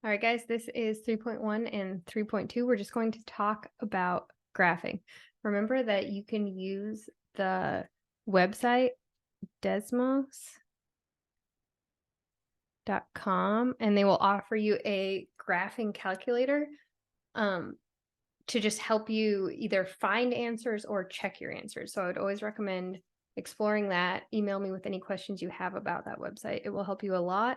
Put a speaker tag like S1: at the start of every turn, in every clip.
S1: All right, guys, this is 3.1 and 3.2. We're just going to talk about graphing. Remember that you can use the website desmos.com and they will offer you a graphing calculator to just help you either find answers or check your answers. So I would always recommend exploring that. Email me with any questions you have about that website. It will help you a lot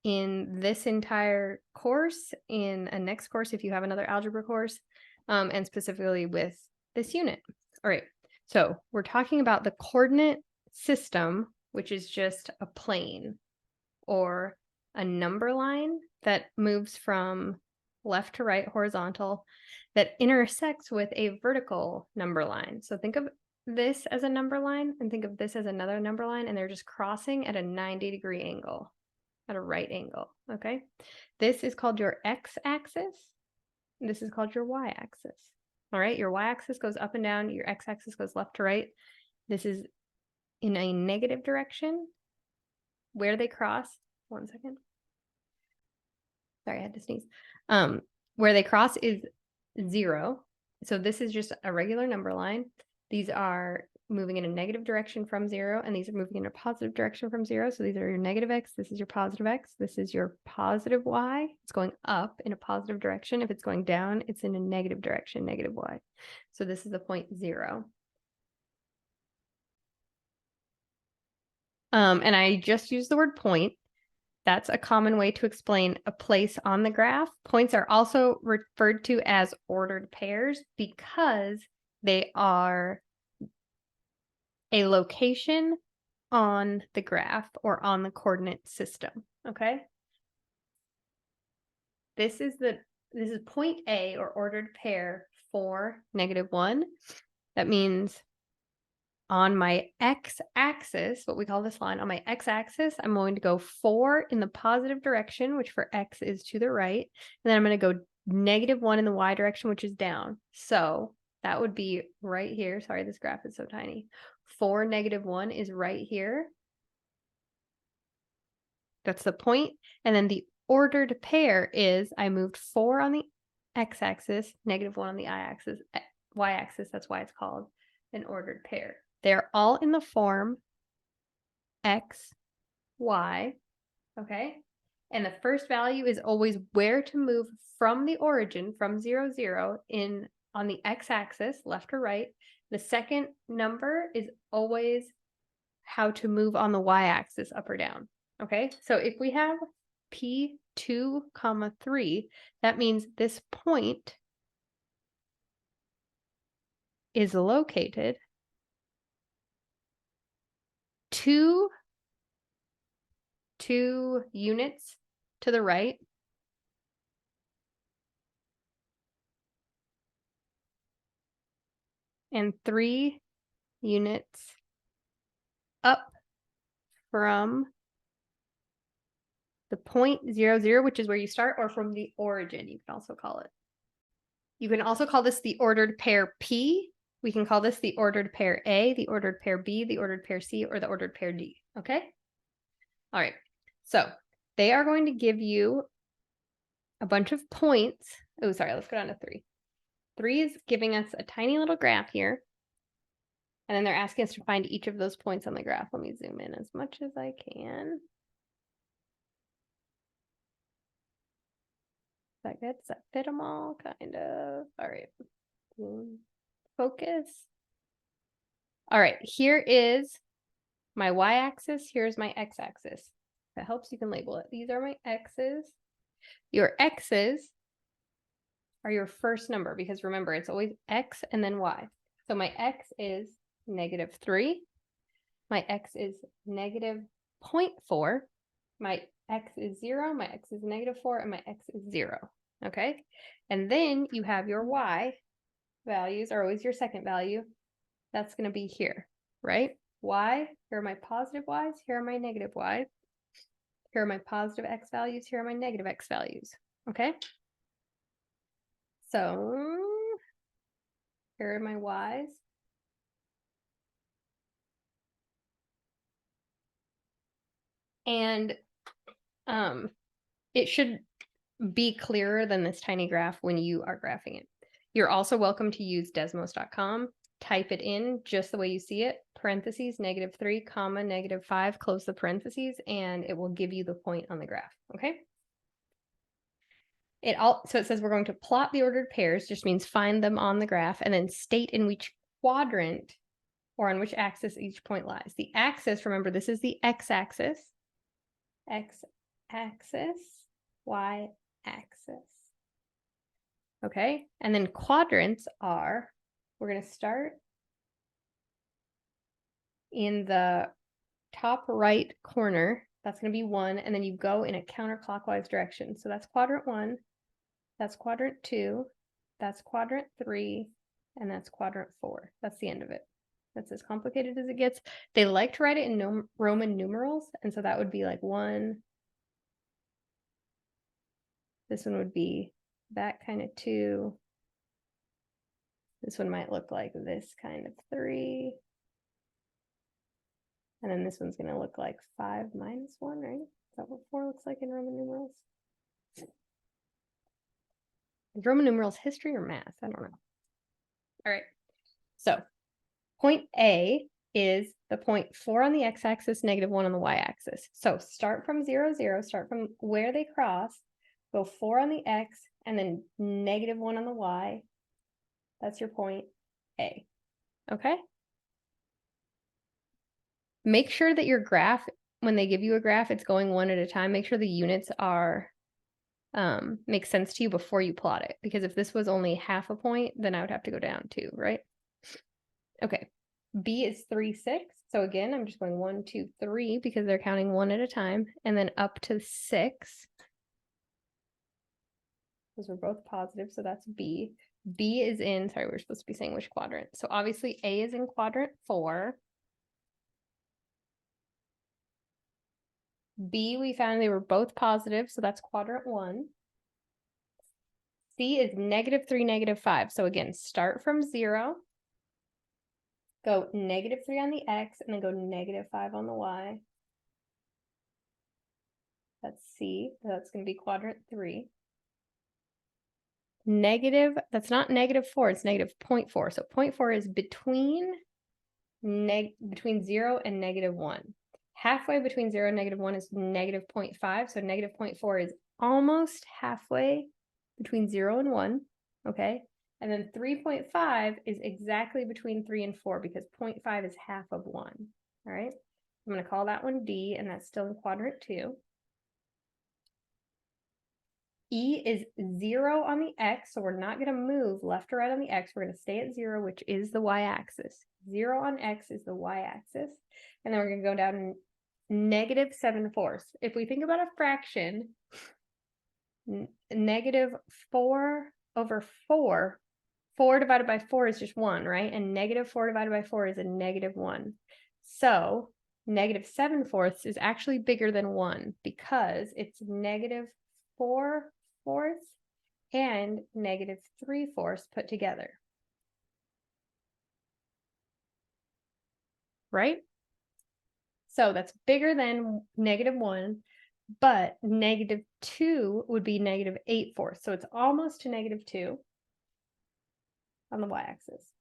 S1: in this entire course, in a next course if you have another algebra course, and specifically with this unit. All right, so we're talking about the coordinate system, which is just a plane or a number line that moves from left to right horizontal that intersects with a vertical number line. So think of this as a number line and think of this as another number line, and they're just crossing at a 90-degree angle, at a right angle, okay? This is called your x-axis. This is called your y-axis. All right, your y-axis goes up and down, your x-axis goes left to right. This is in a negative direction. Where they cross, 1 second. Sorry, I had to sneeze. Where they cross is 0. So this is just a regular number line. These are moving in a negative direction from 0, and these are moving in a positive direction from 0. So these are your negative x, this is your positive x, this is your positive y. It's going up in a positive direction. If it's going down, it's in a negative direction, negative y. So this is the point 0. And I just used the word point. That's a common way to explain a place on the graph. Points are also referred to as ordered pairs because they are a location on the graph or on the coordinate system, okay? This is point A, or ordered pair, for -1. That means on my x-axis, what we call this line, on my x-axis, I'm going to go 4 in the positive direction, which for x is to the right, and then I'm going to go -1 in the y direction, which is down. So that would be right here. Sorry, this graph is so tiny. 4, -1 is right here. That's the point. And then the ordered pair is I moved 4 on the x-axis, -1 on the y-axis. That's why it's called an ordered pair. They're all in the form x, y, okay? And the first value is always where to move from the origin, from 0, 0, on the x-axis, left or right. The second number is always how to move on the y-axis, up or down, okay? So if we have P2, 3, that means this point is located 2 units to the right and 3 units up from the point 0, 0, which is where you start, or from the origin, you can also call it. You can also call this the ordered pair P. We can call this the ordered pair A, the ordered pair B, the ordered pair C, or the ordered pair D, okay? All right, so they are going to give you a bunch of points. Oh, sorry, let's go down to 3. 3 is giving us a tiny little graph here. And then they're asking us to find each of those points on the graph. Let me zoom in as much as I can. Is that good? Does that fit them all? Kind of. All right. Focus. All right, here is my y-axis. Here's my x-axis. If that helps, you can label it. These are my x's. Your x's are your first number because remember, it's always x and then y. So my x is -3. My x is -0.4. My x is 0. My x is -4. And my x is 0. Okay. And then you have your y values are always your second value. That's going to be here, right? Y, here are my positive y's, here are my negative y's. Here are my positive x values, here are my negative x values, okay? So here are my y's. And it should be clearer than this tiny graph when you are graphing it. You're also welcome to use Desmos.com. Type it in just the way you see it, parentheses, -3, comma, -5, close the parentheses, and it will give you the point on the graph, okay? So it says we're going to plot the ordered pairs, just means find them on the graph, and then state in which quadrant or on which axis each point lies. The axis, remember, this is the x-axis, x-axis, y-axis. Okay, and then quadrants are, we're going to start in the top right corner. That's going to be 1, and then you go in a counterclockwise direction. So that's quadrant 1, that's quadrant 2, that's quadrant 3, and that's quadrant 4. That's the end of it. That's as complicated as it gets. They like to write it in Roman numerals, and so that would be like 1. This one would be that kind of 2. This one might look like this kind of 3. And then this one's going to look like 5 minus 1, right? Is that what 4 looks like in Roman numerals? Is Roman numerals history or math? I don't know. All right. So point A is the point 4 on the x-axis, -1 on the y-axis. So start from 0, 0, start from where they cross, go 4 on the x, and then -1 on the y. That's your point A. Okay? Make sure that your graph, when they give you a graph, it's going one at a time. Make sure the units are make sense to you before you plot it. Because if this was only half a point, then I would have to go down 2, right? Okay. B is 3, 6. So again, I'm just going 1, 2, 3 because they're counting one at a time, and then up to 6. Those were both positive, so that's B. B is in, sorry, we're supposed to be saying which quadrant. So obviously A is in quadrant 4. B, we found they were both positive, so that's quadrant 1. C is -3, -5. So again, start from 0, go -3 on the x, and then go -5 on the y. That's C. That's going to be quadrant 3. That's not -4, it's -0.4. So 0.4 is between 0 and -1. Halfway between 0 and -1 is -0.5. So -0.4 is almost halfway between 0 and 1. Okay. And then 3.5 is exactly between 3 and 4 because 0.5 is half of 1. All right. I'm going to call that one D, and that's still in quadrant 2. E is 0 on the x, so we're not going to move left or right on the x. We're going to stay at 0, which is the y-axis. 0 on x is the y-axis. And then we're going to go down -7/4. If we think about a fraction, -4/4, 4 divided by 4 is just 1, right? And -4 divided by 4 is a -1. So -7/4 is actually bigger than 1 because it's -4/4 and -3/4 put together. Right? So that's bigger than -1, but -2 would be -8/4. So it's almost to -2 on the y-axis.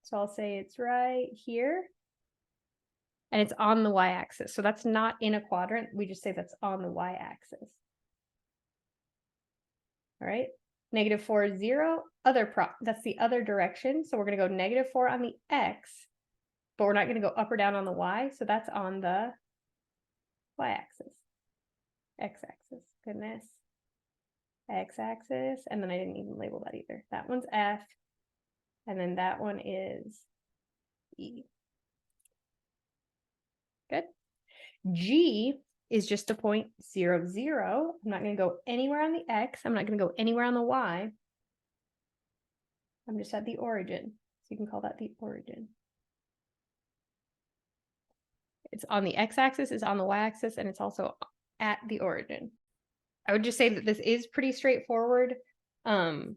S1: So I'll say it's right here. And it's on the y-axis. So that's not in a quadrant. We just say that's on the y-axis. All right. -4 is 0. That's the other direction. So we're going to go -4 on the x, but we're not going to go up or down on the y. So that's on the y-axis. X-axis. Goodness. X-axis. And then I didn't even label that either. That one's F. And then that one is E. Good. G is just a point 0, 0. I'm not going to go anywhere on the x. I'm not going to go anywhere on the y. I'm just at the origin. So you can call that the origin. It's on the x-axis, it's on the y-axis, and it's also at the origin. I would just say that this is pretty straightforward. And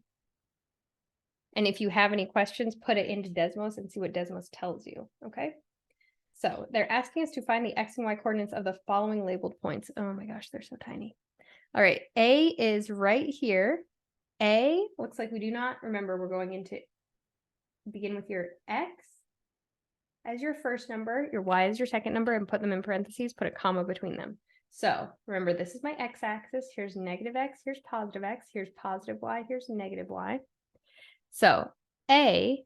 S1: if you have any questions, put it into Desmos and see what Desmos tells you, okay? So they're asking us to find the x and y coordinates of the following labeled points. Oh my gosh, they're so tiny. All right, A is right here. A looks like we do not, remember, we're going into, begin with your X as your first number, your Y as your second number, and put them in parentheses, put a comma between them. So remember, this is my X-axis. Here's negative X, here's positive X, here's positive Y, here's negative Y. So A,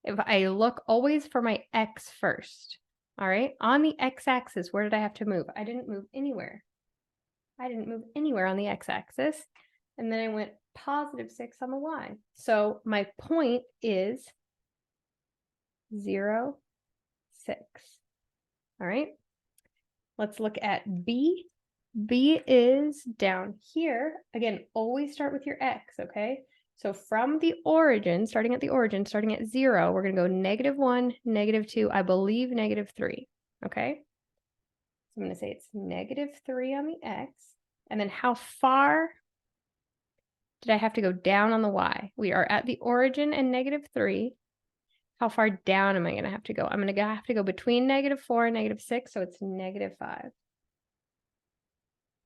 S1: if I look always for my X first, all right, on the X-axis, where did I have to move? I didn't move anywhere. I didn't move anywhere on the X-axis. And then I went +6 on the Y. So my point is 0, 6. All right. Let's look at B. B is down here. Again, always start with your X, okay? So from the origin, starting at the origin, starting at 0, we're going to go -1, -2, I believe -3, okay? So I'm going to say it's -3 on the X. And then how far did I have to go down on the Y? We are at the origin and -3. How far down am I going to have to go? I'm going to have to go between -4 and -6, so it's -5.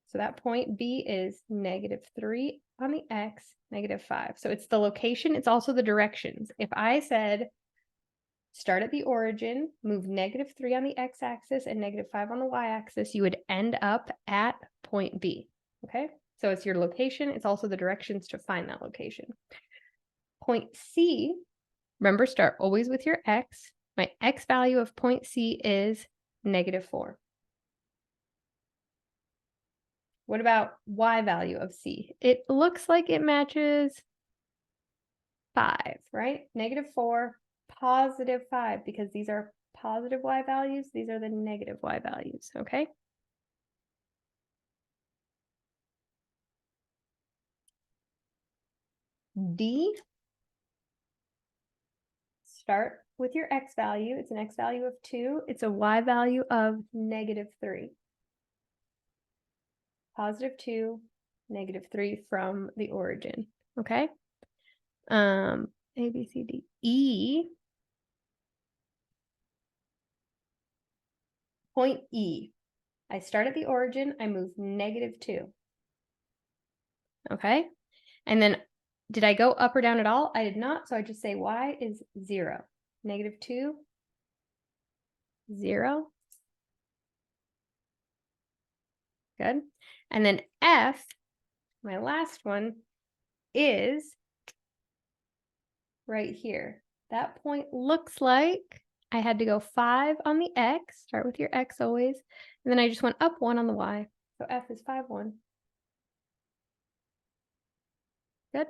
S1: So that point B is -3 on the X, -5. So it's the location, it's also the directions. If I said, start at the origin, move -3 on the X-axis and -5 on the Y-axis, you would end up at point B, okay? So it's your location, it's also the directions to find that location. Point C, remember, start always with your X. My X value of point C is -4. What about Y value of C? It looks like it matches 5, right? -4, +5, because these are positive Y values. These are the negative Y values, okay? D, start with your X value. It's an X value of 2. It's a Y value of -3. +2, -3 from the origin, okay? A, B, C, D, E. Point E. I start at the origin, I move -2. Okay? And then did I go up or down at all? I did not, so I just say Y is 0. -2, 0. Good. And then F, my last one, is right here. That point looks like I had to go 5 on the X, start with your X always, and then I just went up 1 on the Y. So F is 5, 1. Good.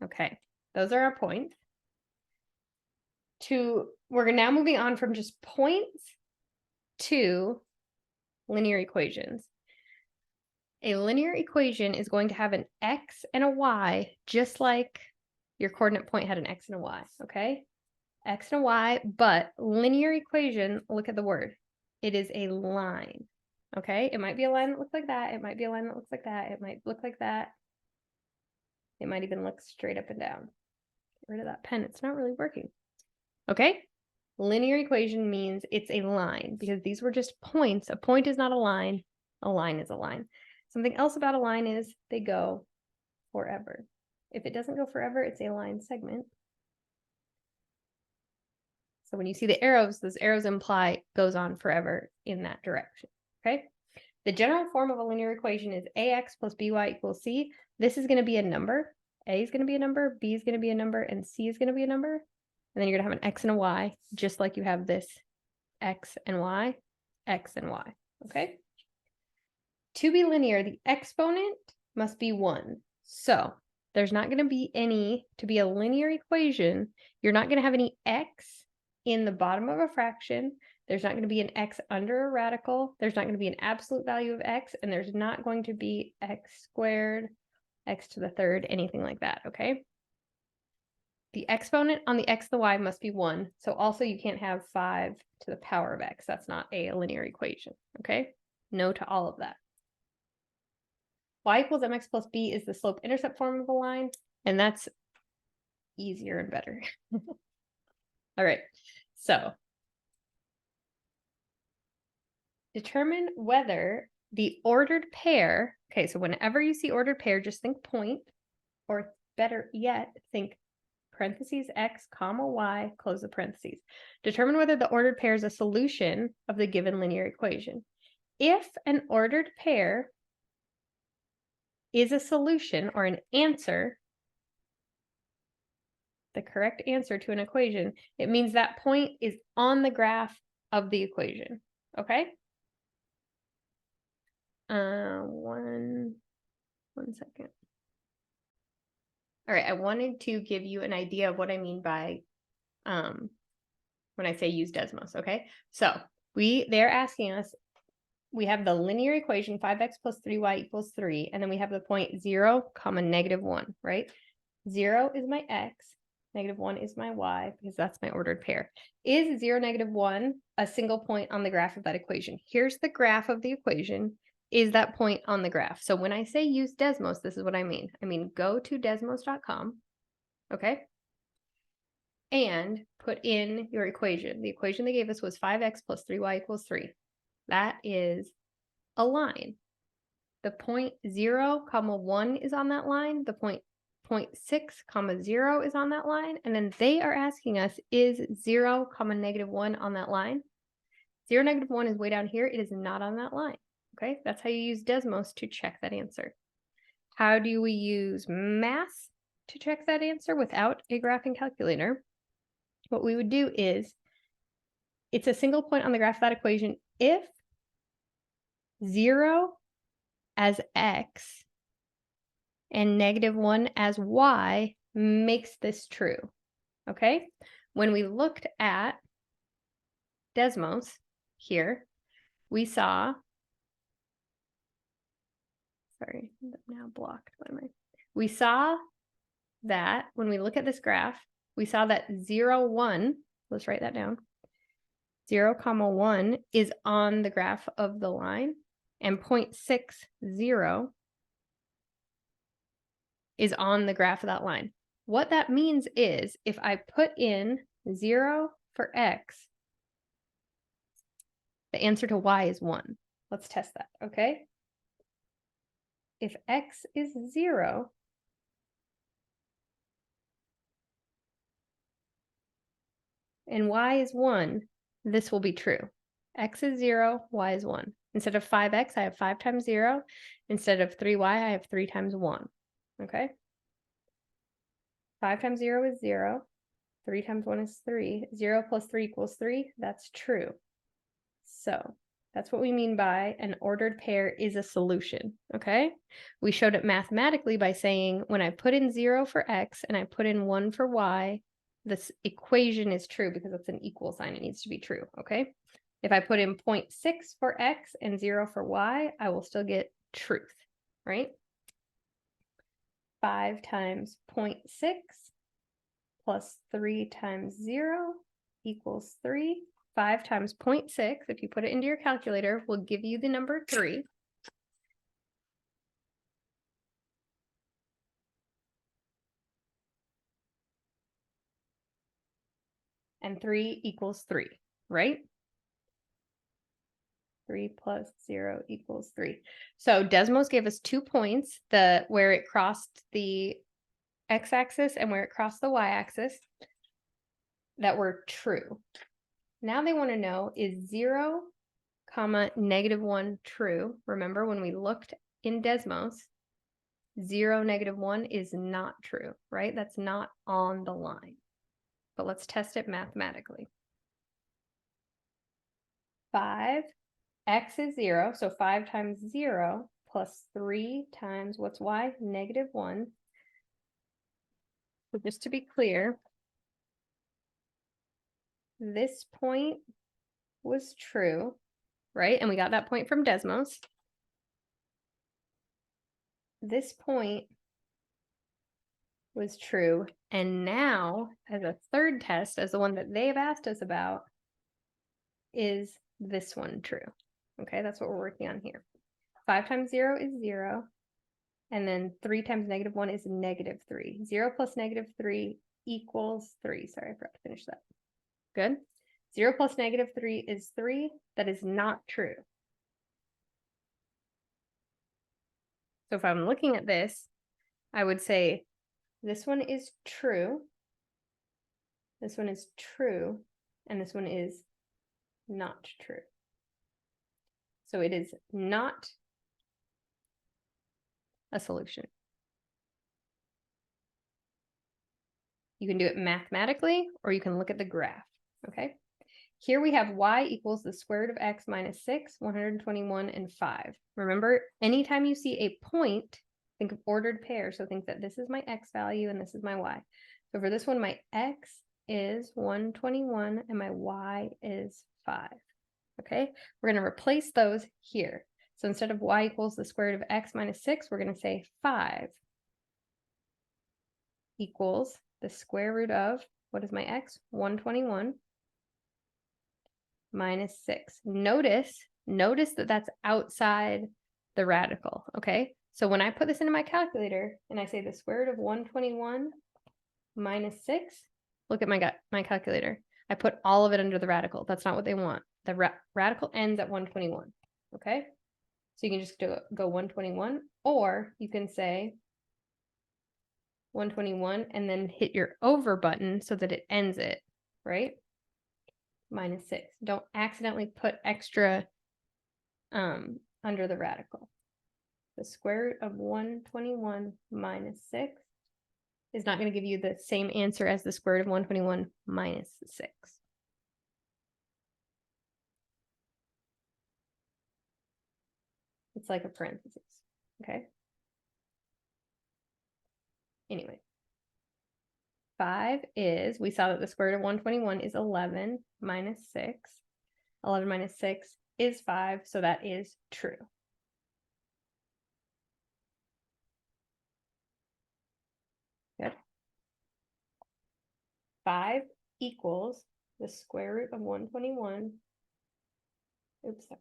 S1: Okay, those are our points. We're now moving on from just points to linear equations. A linear equation is going to have an X and a Y, just like your coordinate point had an X and a Y, okay? X and a Y, but linear equation, look at the word. It is a line, okay? It might be a line that looks like that. It might be a line that looks like that. It might look like that. It might even look straight up and down. Get rid of that pen. It's not really working. Okay? Linear equation means it's a line because these were just points. A point is not a line. A line is a line. Something else about a line is they go forever. If it doesn't go forever, it's a line segment. So when you see the arrows, those arrows imply goes on forever in that direction, okay? The general form of a linear equation is ax plus by equals c. This is going to be a number. A is going to be a number, B is going to be a number, and C is going to be a number. And then you're going to have an x and a y, just like you have this x and y, okay? To be linear, the exponent must be 1. So there's not going to be any, to be a linear equation, you're not going to have any x in the bottom of a fraction. There's not going to be an x under a radical. There's not going to be an absolute value of x, and there's not going to be x squared, x to the third, anything like that, okay? The exponent on the x and the y must be 1. So also you can't have 5 to the power of x. That's not a linear equation, okay? No to all of that. Y equals mx plus b is the slope-intercept form of a line, and that's easier and better. All right, so determine whether the ordered pair, okay, so whenever you see ordered pair, just think point, or better yet, think parentheses x comma y, close the parentheses. Determine whether the ordered pair is a solution of the given linear equation. If an ordered pair is a solution or an answer, the correct answer to an equation, it means that point is on the graph of the equation, okay? One second. All right, I wanted to give you an idea of what I mean by when I say use Desmos, okay? So they're asking us, we have the linear equation 5x plus 3y equals 3, and then we have the point 0, comma, -1, right? 0 is my x, -1 is my y, because that's my ordered pair. Is 0, -1 a single point on the graph of that equation? Here's the graph of the equation. Is that point on the graph? So when I say use Desmos, this is what I mean. I mean, go to desmos.com, okay? And put in your equation. The equation they gave us was 5x plus 3y equals 3. That is a line. The point 0, comma 1 is on that line. The point 0.6, comma 0 is on that line. And then they are asking us, is 0, comma -1 on that line? 0, -1 is way down here. It is not on that line. Okay, that's how you use Desmos to check that answer. How do we use math to check that answer without a graphing calculator? What we would do is, it's a single point on the graph of that equation if 0 as x and -1 as y makes this true, okay? When we looked at Desmos here, we saw, sorry, I'm now blocked by my, we saw that when we look at this graph, we saw that 0, 1, let's write that down, 0, comma 1 is on the graph of the line, and 0.60 is on the graph of that line. What that means is, if I put in 0 for x, the answer to y is 1. Let's test that, okay? If x is 0, and y is 1, this will be true. X is 0, y is 1. Instead of 5x, I have 5 times 0. Instead of 3y, I have 3 times 1, okay? 5 times 0 is 0. 3 times 1 is 3. 0 plus 3 equals 3. That's true. So that's what we mean by an ordered pair is a solution, okay? We showed it mathematically by saying when I put in 0 for x and I put in 1 for y, this equation is true because it's an equal sign. It needs to be true, okay? If I put in 0.6 for x and 0 for y, I will still get truth, right? 5 times 0.6 plus 3 times 0 equals 3. 5 times 0.6, if you put it into your calculator, will give you the number 3. And 3 equals 3, right? 3 plus 0 equals 3. So Desmos gave us 2 points, where it crossed the x-axis and where it crossed the y-axis, that were true. Now they want to know, is 0, comma, -1 true? Remember when we looked in Desmos, 0, -1 is not true, right? That's not on the line. But let's test it mathematically. 5, x is 0, so 5 times 0 plus 3 times, what's y? -1. So just to be clear, this point was true, right? And we got that point from Desmos. This point was true. And now, as a third test, as the one that they've asked us about, is this one true? Okay, that's what we're working on here. 5 times 0 is 0. And then 3 times -1 is -3. 0 plus -3 equals 3. Sorry, I forgot to finish that. Good. 0 plus -3 is 3. That is not true. So if I'm looking at this, I would say this one is true, this one is true, and this one is not true. So it is not a solution. You can do it mathematically, or you can look at the graph, okay? Here we have y equals the square root of x minus 6, 121, and 5. Remember, anytime you see a point, think of ordered pair. So think that this is my x value and this is my y. So for this one, my x is 121 and my y is 5. Okay, we're going to replace those here. So instead of y equals the square root of x minus 6, we're going to say 5 equals the square root of, what is my x? 121 minus 6. Notice that that's outside the radical, okay? So when I put this into my calculator and I say the square root of 121 minus 6, look at my calculator. I put all of it under the radical. That's not what they want. The radical ends at 121, okay? So you can just go 121, or you can say 121 and then hit your over button so that it ends it, right? Minus 6. Don't accidentally put extra under the radical. The square root of 121 minus 6 is not going to give you the same answer as the square root of 121 minus 6. It's like a parenthesis, okay? Anyway, 5 is, we saw that the square root of 121 is 11 minus 6. 11 minus 6 is 5, so that is true. Good. 5 equals the square root of 121. Oops, sorry.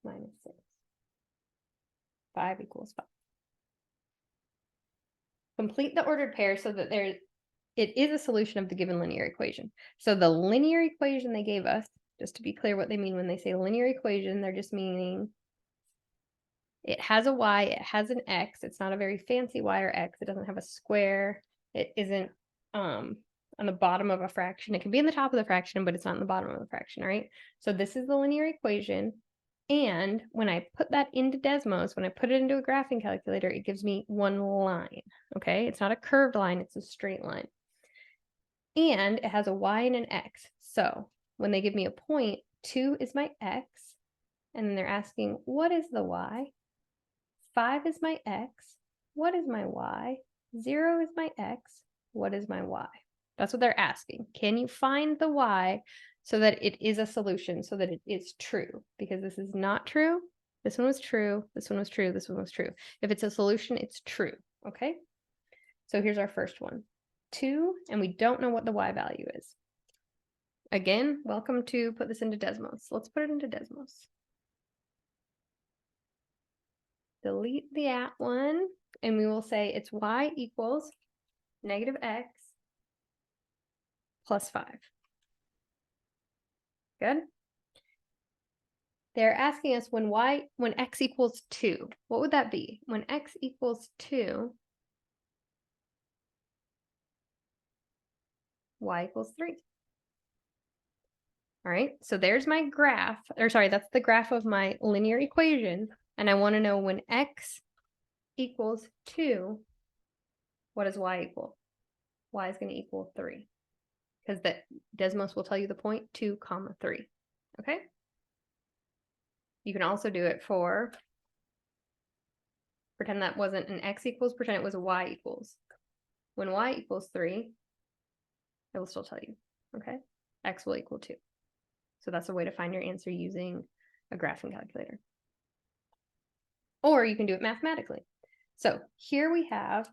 S1: Minus 6. 5 equals 5. Complete the ordered pair so that it is a solution of the given linear equation. So the linear equation they gave us, just to be clear what they mean when they say linear equation, they're just meaning it has a y, it has an x. It's not a very fancy y or x. It doesn't have a square. It isn't on the bottom of a fraction. It can be in the top of the fraction, but it's not in the bottom of the fraction, right? So this is the linear equation. And when I put that into Desmos, when I put it into a graphing calculator, it gives me one line, okay? It's not a curved line, it's a straight line. And it has a y and an x. So when they give me a point, 2 is my x, and then they're asking, what is the y? 5 is my x. What is my y? 0 is my x. What is my y? That's what they're asking. Can you find the y so that it is a solution, so that it is true? Because this is not true. This one was true. This one was true. This one was true. If it's a solution, it's true. Okay? So here's our first one. 2, and we don't know what the y value is. Again, welcome to put this into Desmos. Let's put it into Desmos. Delete the at one, and we will say it's y equals negative x plus 5. Good. They're asking us when x equals 2, what would that be? When x equals 2, y equals 3. All right, so there's my graph, or sorry, that's the graph of my linear equation. And I want to know when x equals 2, what does y equal? Y is going to equal 3. Because the Desmos will tell you the point 2, 3. Okay? You can also do it for, pretend that wasn't an x equals, pretend it was a y equals. When y equals 3, it will still tell you, okay? X will equal 2. So that's a way to find your answer using a graphing calculator. Or you can do it mathematically. So here we have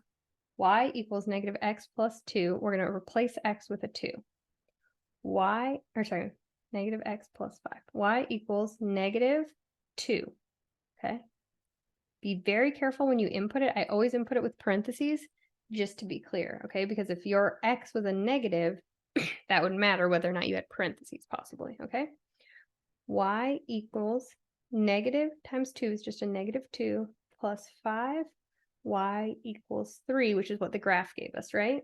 S1: y equals negative x plus 2. We're going to replace x with a 2. Negative x plus 5. Y equals negative 2. Okay. Be very careful when you input it. I always input it with parentheses just to be clear, okay? Because if your x was a negative, that would matter whether or not you had parentheses possibly, okay? Y equals negative times 2 is just a negative 2 plus 5, y equals 3, which is what the graph gave us, right?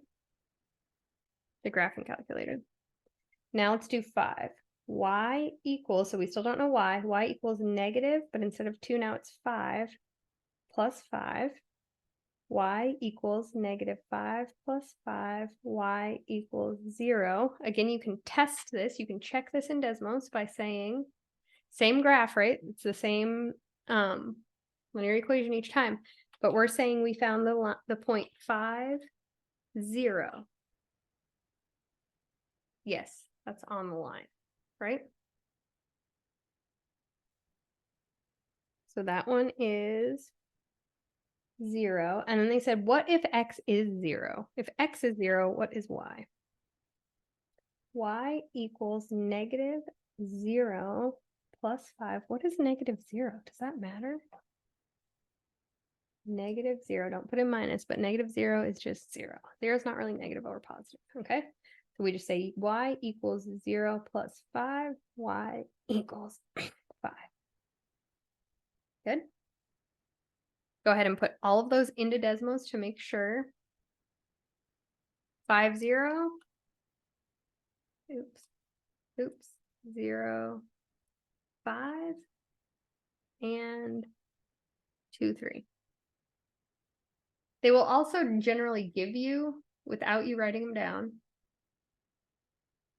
S1: The graphing calculator. Now let's do 5. Y equals, so we still don't know y equals negative, but instead of 2, now it's 5 plus 5. Y equals negative 5 plus 5, y equals 0. Again, you can test this. You can check this in Desmos by saying, same graph, right? It's the same linear equation each time. But we're saying we found the point 5, 0. Yes, that's on the line, right? So that one is 0. And then they said, what if x is 0? If x is 0, what is y? Y equals negative 0 plus 5. What is negative 0? Does that matter? Negative 0, don't put in minus, but negative 0 is just 0. 0 is not really negative or positive, okay? So we just say y equals 0 plus 5, y equals 5. Good? Go ahead and put all of those into Desmos to make sure. 5, 0. Oops. 0, 5, and 2, 3. They will also generally give you, without you writing them down,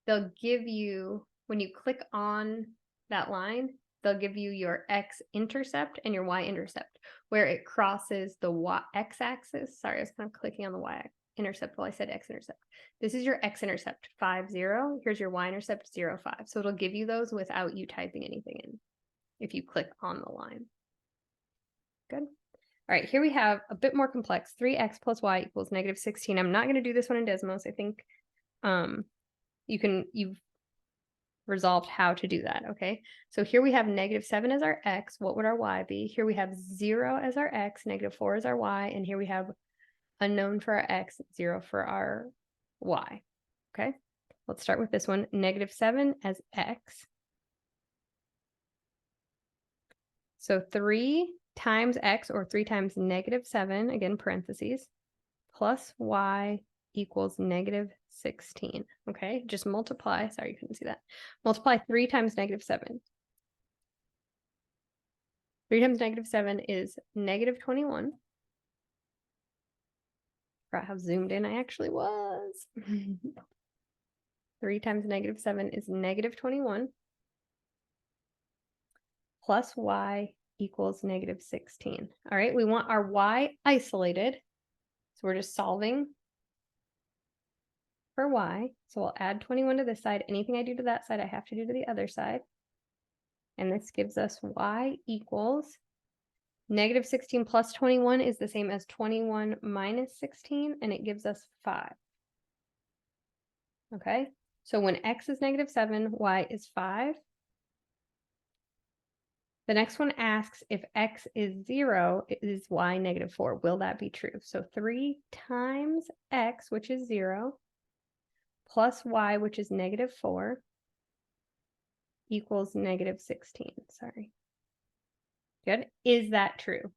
S1: they'll give you, when you click on that line, they'll give you your x-intercept and your y-intercept, where it crosses the x-axis. Sorry, I was kind of clicking on the y-intercept while I said x-intercept. This is your x-intercept, 5, 0. Here's your y-intercept, 0, 5. So it'll give you those without you typing anything in, if you click on the line. Good. All right, here we have a bit more complex. 3x plus y equals negative 16. I'm not going to do this one in Desmos. I think you've resolved how to do that, okay? So here we have negative 7 as our x. What would our y be? Here we have 0 as our x, negative 4 as our y, and here we have unknown for our x, 0 for our y, okay? Let's start with this one, negative 7 as x. So 3 times x, or 3 times negative 7, again, parentheses, plus y equals negative 16, okay? Just multiply, sorry, you couldn't see that. Multiply 3 times negative 7. 3 times negative 7 is negative 21. Forgot how zoomed in I actually was. 3 times negative 7 is negative 21. Plus y equals negative 16. All right, we want our y isolated. So we're just solving for y. So I'll add 21 to this side. Anything I do to that side, I have to do to the other side. And this gives us y equals negative 16 plus 21 is the same as 21 minus 16, and it gives us 5. Okay, so when x is negative 7, y is 5. The next one asks if x is 0, is y negative 4. Will that be true? So 3 times x, which is 0, plus y, which is negative 4, equals negative 16. Sorry. Good. Is that true?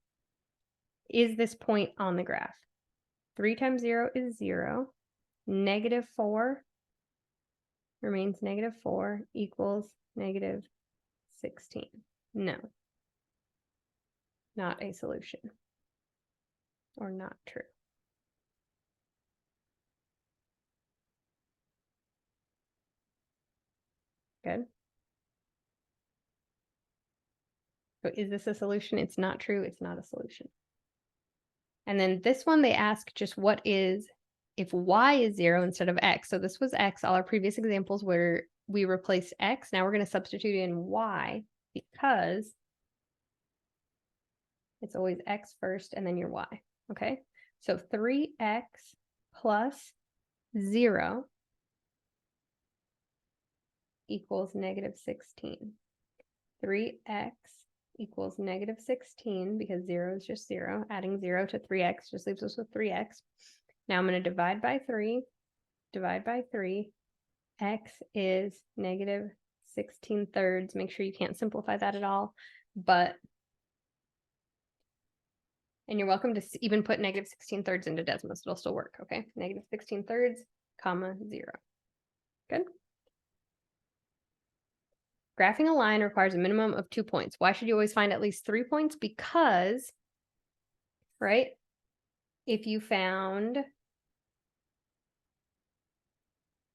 S1: Is this point on the graph? 3 times 0 is 0. Negative 4 remains negative 4 equals negative 16. No. Not a solution. Or not true. Good. So is this a solution? It's not true. It's not a solution. And then this one, they ask just what is, if y is 0 instead of x. So this was x, all our previous examples where we replaced x. Now we're going to substitute in y because it's always x first and then your y. Okay, so 3x plus 0 equals negative 16. 3x equals negative 16 because 0 is just 0. Adding 0 to 3x just leaves us with 3x. Now I'm going to divide by 3. Divide by 3. X is negative 16 thirds. Make sure you can't simplify that at all. but, and you're welcome to even put negative 16/3 into Desmos. It'll still work, okay? Negative 16/3, comma, 0. Good. Graphing a line requires a minimum of 2 points. Why should you always find at least 3 points? Because, right, if you found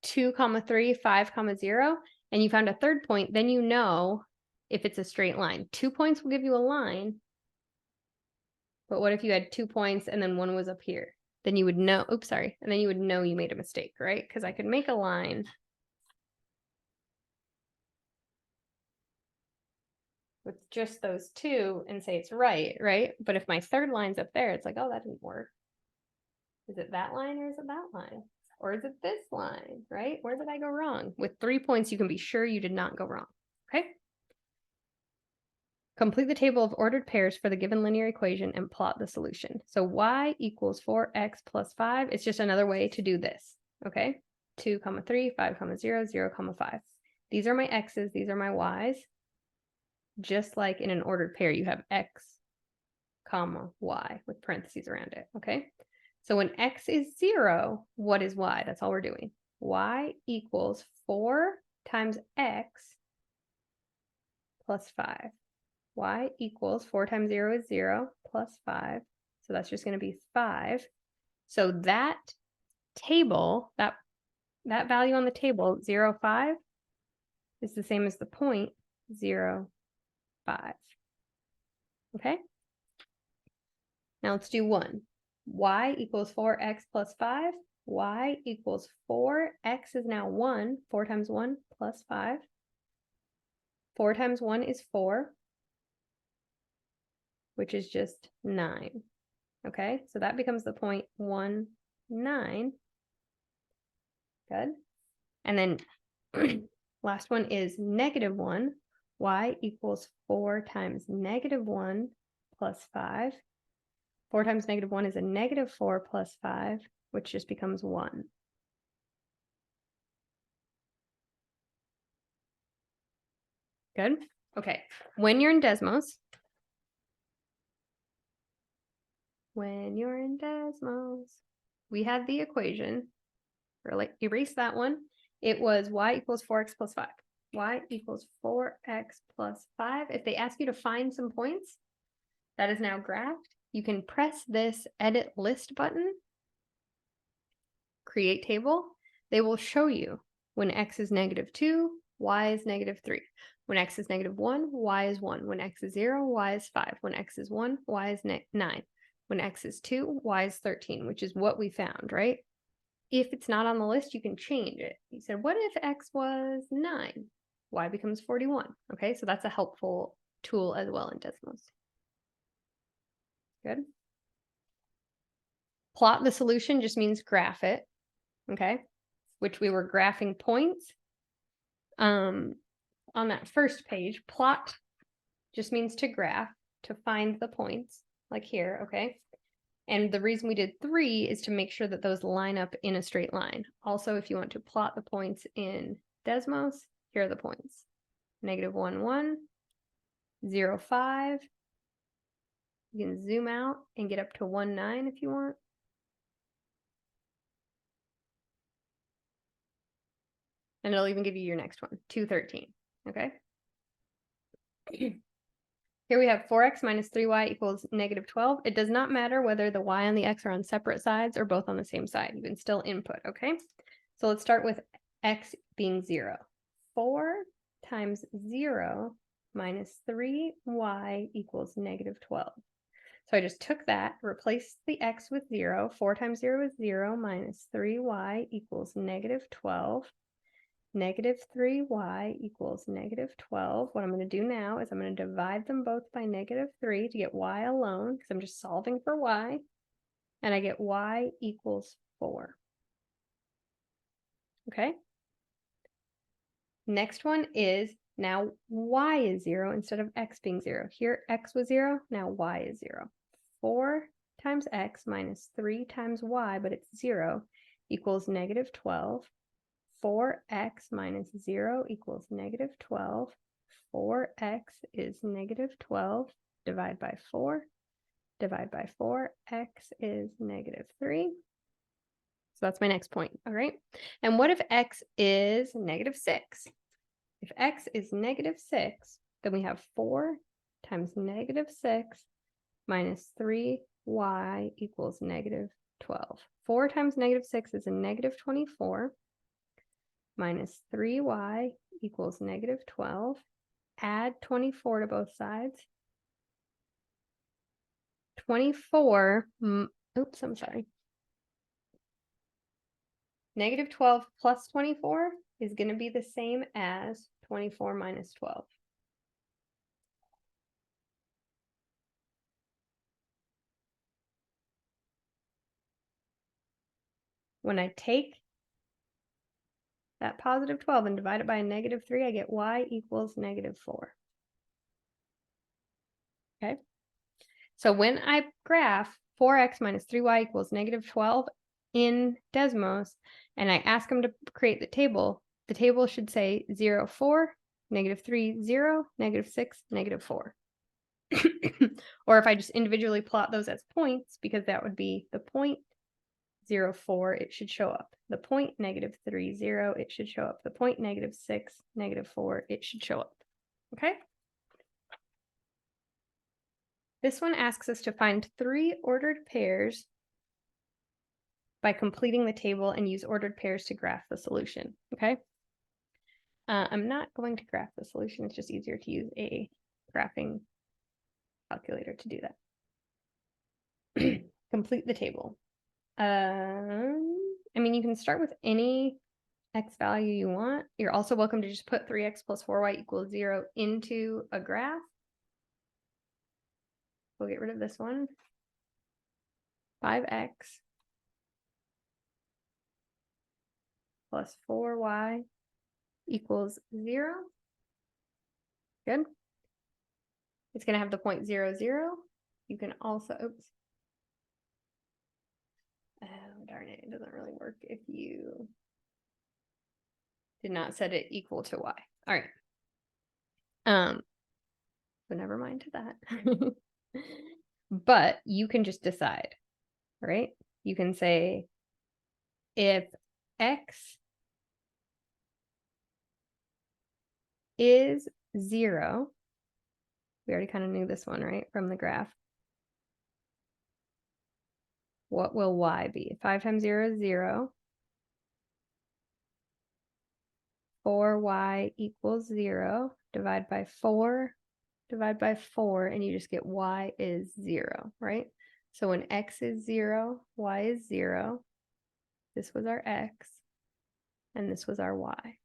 S1: 2, 3, 5, 0, and you found a third point, then you know if it's a straight line. 2 points will give you a line, but what if you had 2 points and then one was up here? Then you would know, oops, sorry, and then you would know you made a mistake, right? Because I could make a line with just those two and say it's right, right? But if my third line's up there, it's like, oh, that didn't work. Is it that line or is it that line? Or is it this line, right? Where did I go wrong? With 3 points, you can be sure you did not go wrong, okay? Complete the table of ordered pairs for the given linear equation and plot the solution. So y equals 4x plus 5. It's just another way to do this, okay? 2, 3, 5, 0, 0, 5. These are my x's, these are my y's. Just like in an ordered pair, you have x, comma, y with parentheses around it, okay? So when x is 0, what is y? That's all we're doing. Y equals 4 times x plus 5. Y equals 4 times 0 is 0 plus 5. So that's just going to be 5. So that table, that value on the table, 0, 5, is the same as the point 0, 5. Okay? Now let's do 1. Y equals 4x plus 5. Y equals 4. X is now 1. 4 times 1 plus 5. 4 times 1 is 4, which is just 9. Okay, so that becomes the point 1, 9. Good. And then last one is negative 1. Y equals 4 times negative 1 plus 5. 4 times negative 1 is a negative 4 plus 5, which just becomes 1. Good. Okay. When you're in Desmos, we had the equation. Erase that one. It was y equals 4x plus 5. Y equals 4x plus 5. If they ask you to find some points, that is now graphed. You can press this edit list button, create table. They will show you when x is negative 2, y is negative 3. When x is negative 1, y is 1. When x is 0, y is 5. When x is 1, y is 9. When x is 2, y is 13, which is what we found, right? If it's not on the list, you can change it. You said, what if x was 9? Y becomes 41. Okay, so that's a helpful tool as well in Desmos. Good. Plot the solution just means graph it, okay? Which we were graphing points. On that first page, plot just means to graph, to find the points, like here, okay? And the reason we did 3 is to make sure that those line up in a straight line. Also, if you want to plot the points in Desmos, here are the points. Negative 1, 1, 0, 5. You can zoom out and get up to 1, 9 if you want. And it'll even give you your next one, 2, 13, okay? Here we have 4x minus 3y equals negative 12. It does not matter whether the y and the x are on separate sides or both on the same side. You can still input, okay? So let's start with x being 0. 4 times 0 minus 3y equals negative 12. So I just took that, replaced the x with 0. 4 times 0 is 0 minus 3y equals negative 12. Negative 3y equals negative 12. What I'm going to do now is I'm going to divide them both by negative 3 to get y alone, because I'm just solving for y. And I get y equals 4. Okay? Next one is now y is 0 instead of x being 0. Here x was 0, now y is 0. 4 times x minus 3 times y, but it's 0, equals negative 12. 4x minus 0 equals negative 12. 4x is negative 12, divide by 4, divide by 4, x is negative 3. So that's my next point, all right? And what if x is negative 6? If x is negative 6, then we have 4 times negative 6 minus 3y equals negative 12. 4 times negative 6 is a negative 24, minus 3y equals negative 12. Add 24 to both sides. 24, oops, I'm sorry. Negative 12 plus 24 is going to be the same as 24 minus 12. When I take that positive 12 and divide it by a negative 3, I get y equals negative 4. Okay. So when I graph 4x minus 3y equals negative 12 in Desmos, and I ask them to create the table should say 0, 4, negative 3, 0, negative 6, negative 4. Or if I just individually plot those as points, because that would be the point 0, 4, it should show up. The point negative 3, 0, it should show up. The point negative 6, negative 4, it should show up. Okay? This one asks us to find 3 ordered pairs by completing the table and use ordered pairs to graph the solution. Okay? I'm not going to graph the solution. It's just easier to use a graphing calculator to do that. Complete the table. I mean, you can start with any x value you want. You're also welcome to just put 3x plus 4y equals 0 into a graph. We'll get rid of this one. 5x plus 4y equals 0. Good. It's going to have the point 0, 0. You can also, oops. Oh, darn it. It doesn't really work if you did not set it equal to y. All right. So never mind to that. But you can just decide, right? You can say if x is 0, we already kind of knew this one, right? From the graph. What will y be? 5 times 0 is 0. 4y equals 0. Divide by 4, divide by 4, and you just get y is 0, right? So when x is 0, y is 0. This was our x, and this was our y.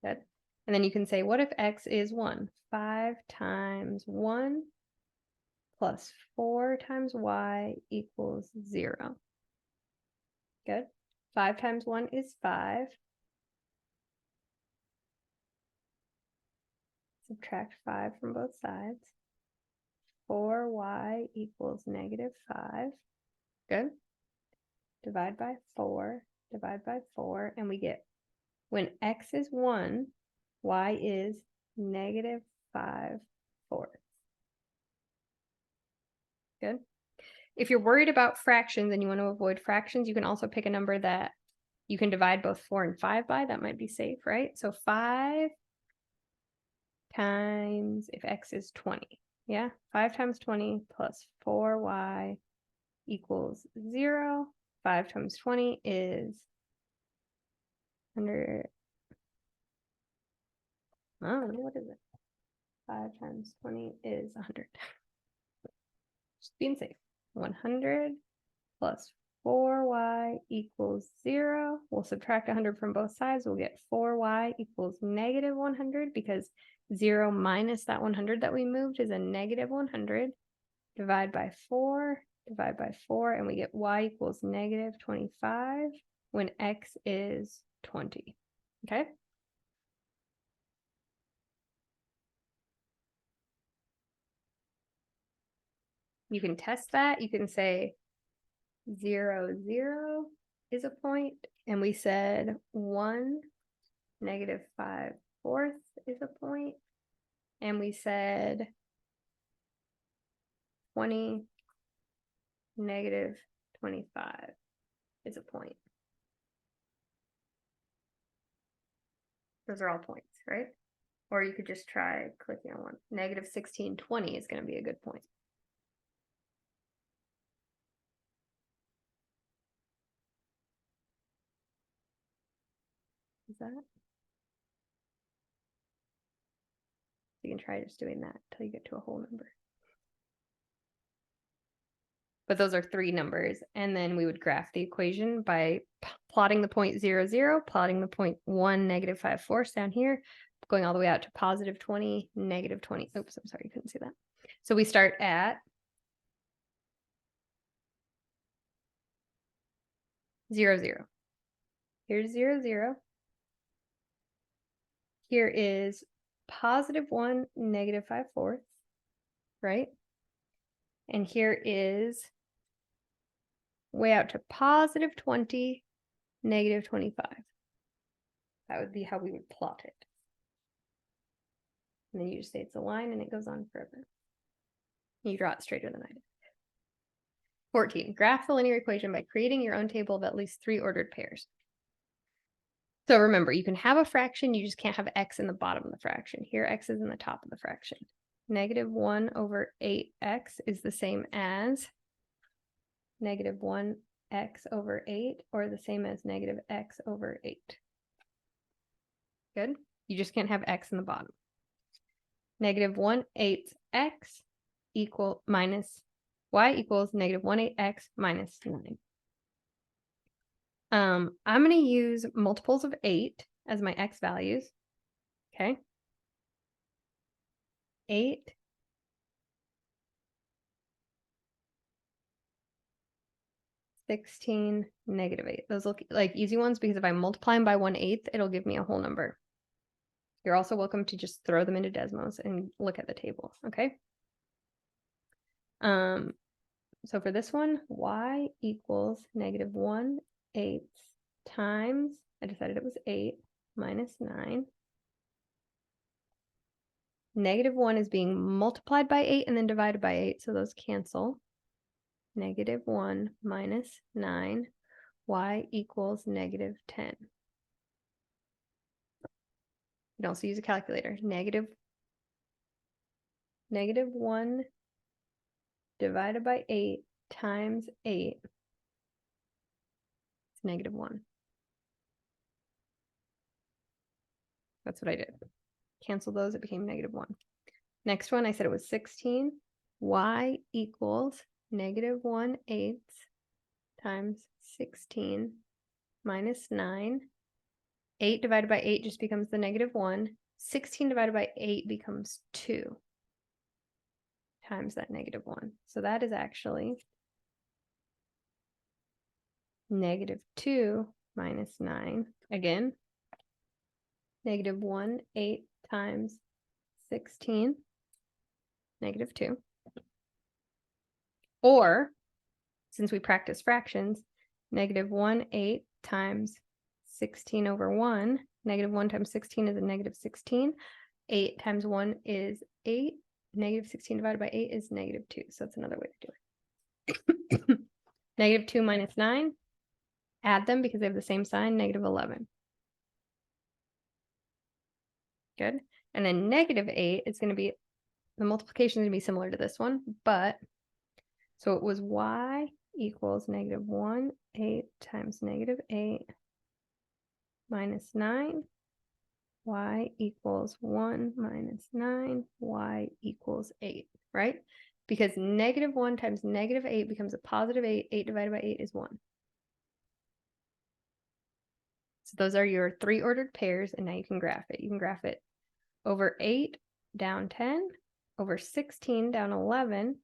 S1: Good. And then you can say, what if x is 1? 5 times 1 plus 4 times y equals 0. Good. 5 times 1 is 5. Subtract 5 from both sides. 4y equals negative 5. Good. Divide by 4, divide by 4, and we get, when x is 1, y is negative 5 fourths. Good. If you're worried about fractions and you want to avoid fractions, you can also pick a number that you can divide both 4 and 5 by. That might be safe, right? So 5 times, if x is 20, yeah? 5 times 20 plus 4y equals 0. 5 times 20 is 100. I don't know, what is it? 5 times 20 is 100. Just being safe. 100 plus 4y equals 0. We'll subtract 100 from both sides. We'll get 4y equals negative 100 because 0 minus that 100 that we moved is a negative 100. Divide by 4, divide by 4, and we get y equals negative 25 when x is 20. Okay? You can test that. You can say 0, 0 is a point, and we said 1, negative 5 fourths is a point. and we said 20 negative 25 is a point. Those are all points, right? Or you could just try clicking on one. Negative 1620 is going to be a good point. Is that? You can try just doing that until you get to a whole number. But those are 3 numbers. And then we would graph the equation by plotting the point 0, 0, plotting the point 1, negative 5 fourths down here, going all the way out to positive 20, negative 20. Oops, I'm sorry, you couldn't see that. So we start at 0, 0. Here's 0, 0. Here is positive 1, negative 5 fourths, right? And here is way out to positive 20, negative 25. That would be how we would plot it. And then you just say it's a line and it goes on forever. You draw it straighter than I did. 14, graph the linear equation by creating your own table of at least 3 ordered pairs. So remember, you can have a fraction, you just can't have x in the bottom of the fraction. Here, x is in the top of the fraction. Negative 1 over 8x is the same as negative 1x over 8, or the same as negative x over 8. Good? You just can't have x in the bottom. Negative 1/8x equal minus y equals negative 1/8x minus 9. I'm going to use multiples of 8 as my x values. Okay. 8, 16, negative 8. Those look like easy ones because if I multiply them by 1/8, it'll give me a whole number. You're also welcome to just throw them into Desmos and look at the table. Okay. So for this one, y equals negative 1/8 times, I decided it was 8 minus 9. Negative 1 is being multiplied by 8 and then divided by 8, so those cancel. Negative 1 minus 9, y equals negative 10. You can also use a calculator. Negative 1 divided by 8 times 8 is negative 1. That's what I did. Cancel those, it became negative 1. Next one, I said it was 16. Y equals negative 1/8 times 16 minus 9. 8 divided by 8 just becomes the negative 1. 16 divided by 8 becomes 2 times that negative 1. So that is actually negative 2 minus 9. Again, negative 1/8 times 16, negative 2. Or, since we practice fractions, negative 1/8 times 16 over 1. Negative 1 times 16 is a negative 16. 8 times 1 is 8. Negative 16 divided by 8 is negative 2. So that's another way to do it. Negative 2 minus 9. Add them because they have the same sign, negative 11. Good. And then negative 8 is going to be, the multiplication is going to be similar to this one, but, so it was y equals negative 1/8 times negative 8 minus 9. Y equals 1 minus 9. Y equals 8, right? Because negative 1 times negative 8 becomes a positive 8. 8 divided by 8 is 1. So those are your 3 ordered pairs, and now you can graph it. You can graph it over 8 down 10, over 16 down 11.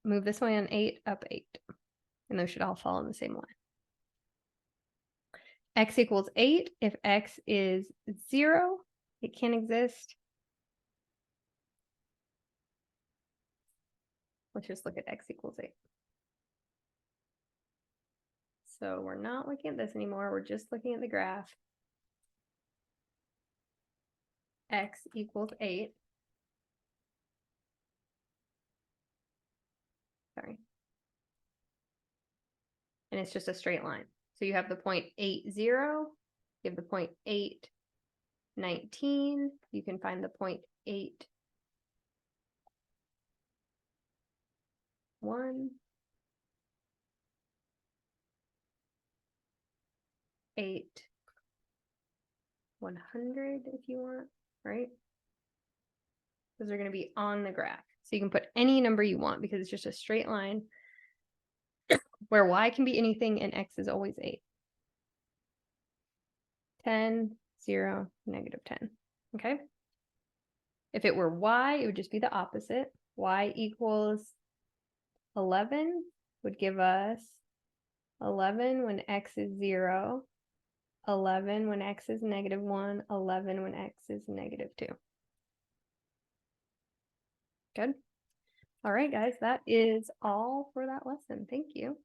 S1: Move this one on 8 up 8. And those should all fall in the same line. X equals 8. If x is 0, it can't exist. Let's just look at x equals 8. So we're not looking at this anymore. We're just looking at the graph. x equals 8. Sorry. And it's just a straight line. So you have the point 8, 0, you have the point 8, 19, you can find the point 8, 1, 8, 100 if you want, right? Those are going to be on the graph. So you can put any number you want because it's just a straight line where y can be anything and x is always 8. 10, 0, -10. Okay. If it were y, it would just be the opposite. Y equals 11 would give us 11 when x is 0, 11 when x is -1, 11 when x is -2. Good. All right, guys, that is all for that lesson. Thank you.